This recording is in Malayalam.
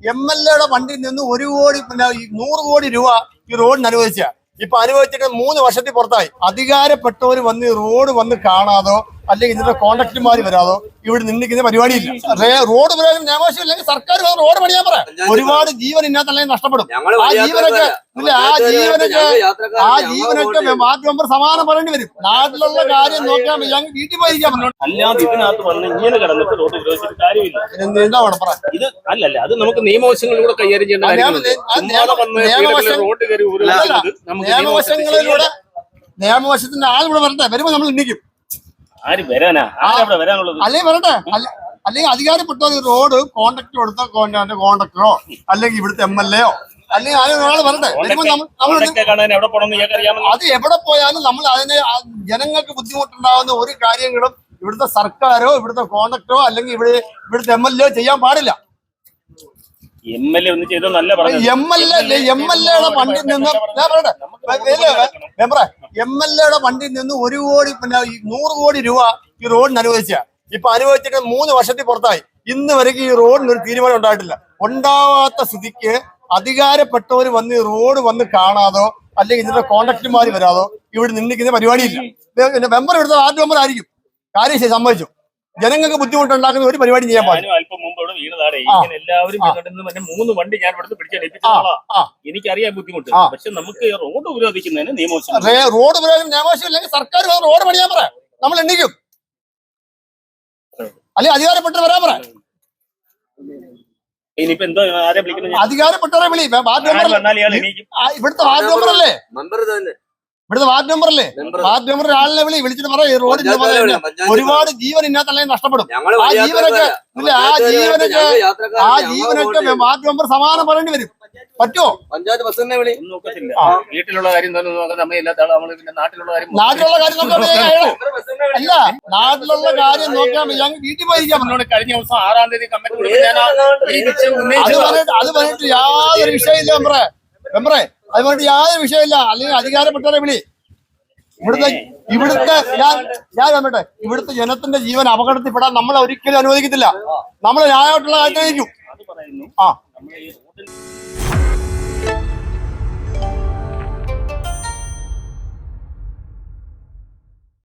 MLA വണ്ടിയിൽ നിന്ന് 1 കോടി 100 കോടി രൂപ ഈ റോഡിന് അനുവദിച്ച. ഇപ്പൊ അനുവദിച്ചിട്ട് 3 വർഷത്തിൽ പുറത്തായി. അധികാരപ്പെട്ടവർ വന്ന് ഈ റോഡ് വന്ന് കാണാതോ അല്ലെങ്കിൽ ഇതിന്റെ കോൺട്രാക്ടർമാർ വരാതോ ഇവിടെ നിന്നിക്കുന്ന പരിപാടിയില്ല. റോഡ് പ്രകാരം നിയമവശം ഇല്ലെങ്കിൽ സർക്കാർ റോഡ് പണിയാൻ പറയാം. ഒരുപാട് ജീവൻ ഇന്നത്തല്ലെങ്കിൽ നഷ്ടപ്പെടും. ആ ജീവനൊക്കെ വാർഡ് മെമ്പർ സമാനം പറയേണ്ടി വരും. നാട്ടിലുള്ള കാര്യം നോക്കാൻ ഞങ്ങൾ വീട്ടിൽ പോയിരിക്കാൻ പറഞ്ഞു. അല്ലാതെ ഇതിനകത്ത് വന്ന് ഇങ്ങനെ കിടന്നിട്ട് റോഡ് ഉപയോഗിച്ചിട്ട് കാര്യമില്ല. എന്താ വേണം പറ. ഇത് അല്ലല്ല, അത് നമുക്ക് നിയമവശങ്ങളിലൂടെ കൈകാര്യം ചെയ്യേണ്ട നിയമവശത്തിന്റെ ആളിവിടെ വരട്ടെ. വരുമ്പോ നമ്മൾ ഇന്നിക്കും. ആര് വരാനാ? ആരവിടെ വരാനുള്ളത്? അല്ലെങ്കിൽ വരട്ടെ. അല്ലെങ്കിൽ അധികാരപ്പെട്ട റോഡ് കോൺട്രാക്ട് കൊടുത്ത കോൺട്രാക്ടറോ അല്ലെങ്കിൽ ഇവിടുത്തെ MLA അല്ലെങ്കിൽ ആളുകൾ വരട്ടെ. അത് എവിടെ പോയാലും നമ്മൾ അതിനെ ജനങ്ങൾക്ക് ബുദ്ധിമുട്ടുണ്ടാവുന്ന ഒരു കാര്യങ്ങളും ഇവിടുത്തെ സർക്കാരോ ഇവിടുത്തെ കോൺട്രാക്ടറോ അല്ലെങ്കിൽ ഇവിടുത്തെ MLA ചെയ്യാൻ പാടില്ല. MLA ഒന്നും ചെയ്തോ നല്ല പറഞ്ഞു. MLAയുടെ വണ്ടിയിൽ നിന്ന് ഞാൻ പറയട്ടെ, MLAയുടെ വണ്ടിയിൽ നിന്ന് 1 കോടി 100 കോടി രൂപ ഈ റോഡിന് അനുവദിച്ച. ഇപ്പൊ അനുവദിച്ചിട്ട് 3 വർഷത്തിൽ പുറത്തായി. ഇന്ന് വരെയ്ക്ക് ഈ റോഡിന് ഒരു തീരുമാനം ഉണ്ടായിട്ടില്ല. ഉണ്ടാവാത്ത സ്ഥിതിക്ക് അധികാരപ്പെട്ടവർ വന്ന് ഈ റോഡ് വന്ന് കാണാതോ അല്ലെങ്കിൽ ഇതിന്റെ കോൺട്രാക്ടർമാർ വരാതോ ഇവിടെ നിന്നിക്കുന്ന പരിപാടിയില്ല. മെമ്പർ ഇവിടുത്തെ വാർഡ് മെമ്പർ ആയിരിക്കും. കാര്യം സമ്മതിച്ചു. ജനങ്ങൾക്ക് ബുദ്ധിമുട്ടുണ്ടാക്കുന്ന ഒരു പരിപാടി ചെയ്യാൻ പാടില്ല. അല്പം മുമ്പ് ഇവിടെ വീണതാണ്. എല്ലാവരും 3 വണ്ടി ഞാൻ ഇവിടുത്തെ പിടിച്ചാൽ എനിക്കറിയാൻ ബുദ്ധിമുട്ട്. പക്ഷെ നമുക്ക് റോഡ് ഉപരോധിക്കുന്നതിന് നിയമവശം റോഡ് നിയമവശം ഇല്ലെങ്കിൽ സർക്കാർ റോഡ് പണിയാൻ പറയാം. നമ്മൾ എണ്ണിക്കും. അല്ലെങ്കിൽ അധികാരപ്പെട്ടവർ വരാൻ പറയാം. ഇനിയിപ്പോ എന്തോ ആരെ വിളിക്കുന്നത്? അധികാരപ്പെട്ടവരെ വിളി. വാർഡ് മെമ്പർ ഇവിടുത്തെ വാർഡ് മെമ്പറല്ലേ? ഇവിടുത്തെ വാർഡ് മെമ്പറല്ലേ? വാർഡ് മെമ്പർ ആളിനെ വിളിച്ചിട്ട് പറയും റോഡിന്റെ ഒരുപാട് ജീവൻ ഇന്നത്തല്ലെങ്കിൽ നഷ്ടപ്പെടും. ആ ജീവനൊക്കെ വാർഡ് മെമ്പർ സമാനം പറയേണ്ടി വരും. പറ്റുമോ? പഞ്ചായത്ത് ബസ് തന്നെ വിളി. നോക്കത്തില്ല. വീട്ടിലുള്ള കാര്യം നാട്ടിലുള്ള കാര്യം അല്ല, നാട്ടിലുള്ള കാര്യം നോക്കാൻ ഞങ്ങൾ വീട്ടിൽ പോയിരിക്കാൻ പറഞ്ഞു. കഴിഞ്ഞ ദിവസം 6-ാം തീയതി കമ്മിറ്റി അത് പറഞ്ഞിട്ട് യാതൊരു വിഷയമില്ല മെമ്പറെ. അത് പറഞ്ഞിട്ട് യാതൊരു വിഷയമില്ല. അല്ലെങ്കിൽ അധികാരപ്പെട്ടവരെ വിളി. ഇവിടുത്തെ ഞാൻ പറയട്ടെ, ഇവിടുത്തെ ജനത്തിന്റെ ജീവൻ അപകടത്തിൽപ്പെടാൻ നമ്മൾ ഒരിക്കലും അനുവദിക്കത്തില്ല. നമ്മൾ ന്യായമായിട്ടുള്ള കാര്യത്തിലേക്കും